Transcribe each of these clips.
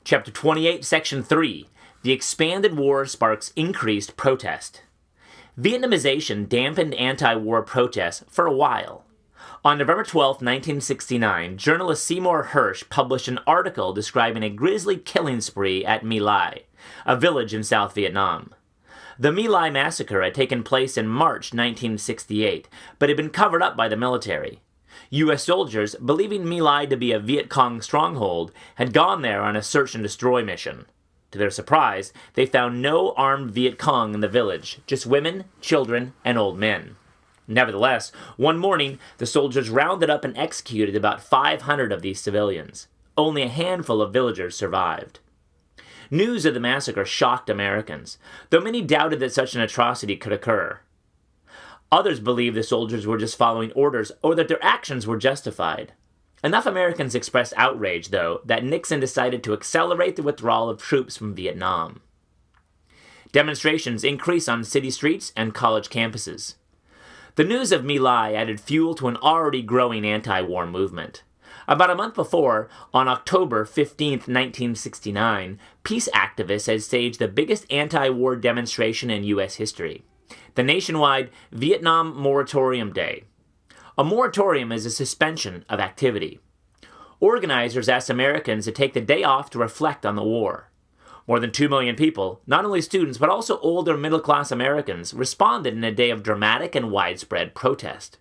Chapter 28, Section 3. The expanded war sparks increased protest. Vietnamization dampened anti-war protests for a while. On November 12, 1969, journalist Seymour Hersh published an article describing a grisly killing spree at My Lai, a village in South Vietnam. The My Lai massacre had taken place in March 1968, but had been covered up by the military. U.S. soldiers, believing My Lai to be a Viet Cong stronghold, had gone there on a search and destroy mission. To their surprise, they found no armed Viet Cong in the village, just women, children, and old men. Nevertheless, one morning, the soldiers rounded up and executed about 500 of these civilians. Only a handful of villagers survived. News of the massacre shocked Americans, though many doubted that such an atrocity could occur. Others believed the soldiers were just following orders or that their actions were justified. Enough Americans expressed outrage, though, that Nixon decided to accelerate the withdrawal of troops from Vietnam. Demonstrations increased on city streets and college campuses. The news of My Lai added fuel to an already growing anti-war movement. About a month before, on October 15, 1969, peace activists had staged the biggest anti-war demonstration in U.S. history, the nationwide Vietnam Moratorium Day. A moratorium is a suspension of activity. Organizers asked Americans to take the day off to reflect on the war. More than 2 million people, not only students but also older middle-class Americans, responded in a day of dramatic and widespread protest.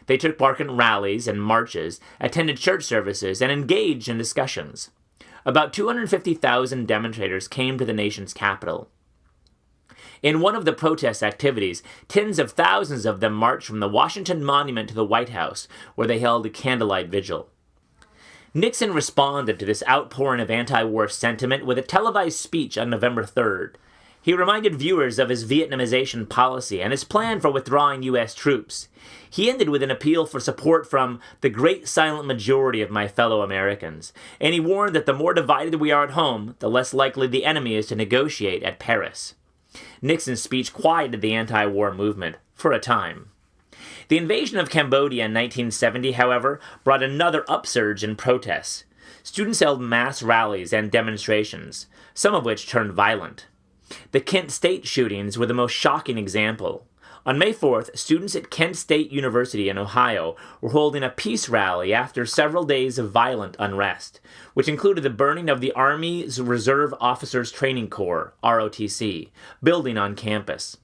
They took part in rallies and marches, attended church services, and engaged in discussions. About 250,000 demonstrators came to the nation's capital. In one of the protest activities, tens of thousands of them marched from the Washington Monument to the White House, where they held a candlelight vigil. Nixon responded to this outpouring of anti-war sentiment with a televised speech on November 3rd. He reminded viewers of his Vietnamization policy and his plan for withdrawing U.S. troops. He ended with an appeal for support from the great silent majority of my fellow Americans, and he warned that the more divided we are at home, the less likely the enemy is to negotiate at Paris. Nixon's speech quieted the anti-war movement, for a time. The invasion of Cambodia in 1970, however, brought another upsurge in protests. Students held mass rallies and demonstrations, some of which turned violent. The Kent State shootings were the most shocking example. On May 4th, students at Kent State University in Ohio were holding a peace rally after several days of violent unrest, which included the burning of the Army's Reserve Officers Training Corps, ROTC, building on campus.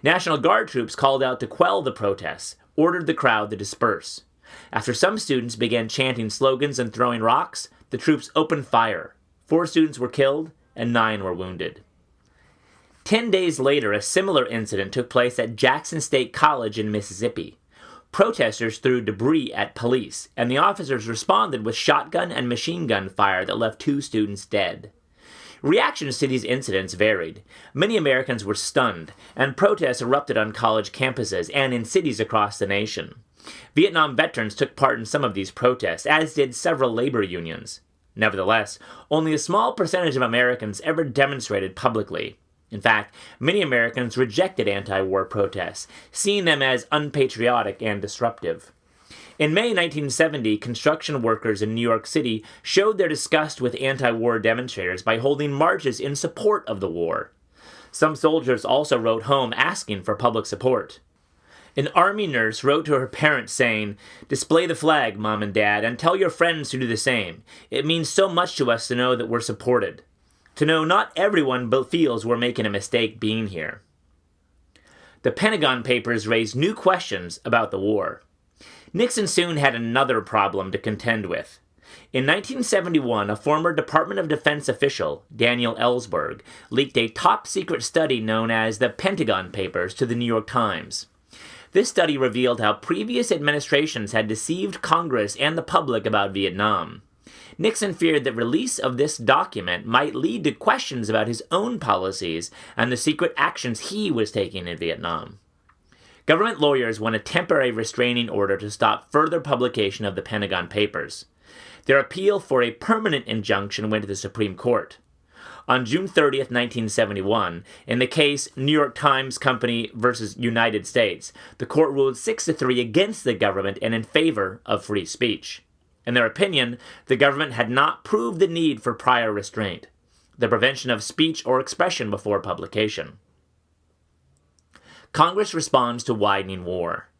National Guard troops called out to quell the protests, ordered the crowd to disperse. After some students began chanting slogans and throwing rocks, the troops opened fire. 4 students were killed and 9 were wounded. 10 days later, a similar incident took place at Jackson State College in Mississippi. Protesters threw debris at police, and the officers responded with shotgun and machine gun fire that left 2 students dead. Reactions to these incidents varied. Many Americans were stunned, and protests erupted on college campuses and in cities across the nation. Vietnam veterans took part in some of these protests, as did several labor unions. Nevertheless, only a small percentage of Americans ever demonstrated publicly. In fact, many Americans rejected anti-war protests, seeing them as unpatriotic and disruptive. In May 1970, construction workers in New York City showed their disgust with anti-war demonstrators by holding marches in support of the war. Some soldiers also wrote home asking for public support. An Army nurse wrote to her parents saying, "Display the flag, Mom and Dad, and tell your friends to do the same. It means so much to us to know that we're supported. To know not everyone feels we're making a mistake being here." The Pentagon Papers raised new questions about the war. Nixon soon had another problem to contend with. In 1971, a former Department of Defense official, Daniel Ellsberg, leaked a top-secret study known as the Pentagon Papers to the New York Times. This study revealed how previous administrations had deceived Congress and the public about Vietnam. Nixon feared that release of this document might lead to questions about his own policies and the secret actions he was taking in Vietnam. Government lawyers won a temporary restraining order to stop further publication of the Pentagon Papers. Their appeal for a permanent injunction went to the Supreme Court. On June 30th, 1971, in the case New York Times Company versus United States, the court ruled 6-3 against the government and in favor of free speech. In their opinion, the government had not proved the need for prior restraint, the prevention of speech or expression before publication. Congress responds to widening war.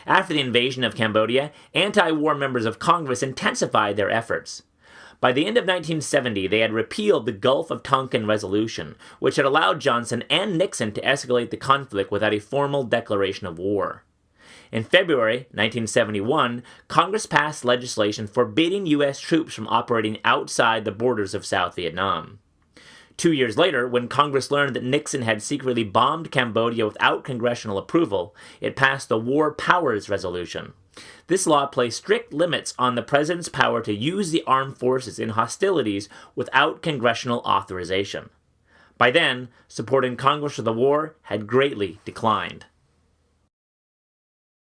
After the invasion of Cambodia, anti-war members of Congress intensified their efforts. By the end of 1970, they had repealed the Gulf of Tonkin Resolution, which had allowed Johnson and Nixon to escalate the conflict without a formal declaration of war. In February 1971, Congress passed legislation forbidding U.S. troops from operating outside the borders of South Vietnam. 2 years later, when Congress learned that Nixon had secretly bombed Cambodia without congressional approval, it passed the War Powers Resolution. This law placed strict limits on the president's power to use the armed forces in hostilities without congressional authorization. By then, support in Congress for the war had greatly declined.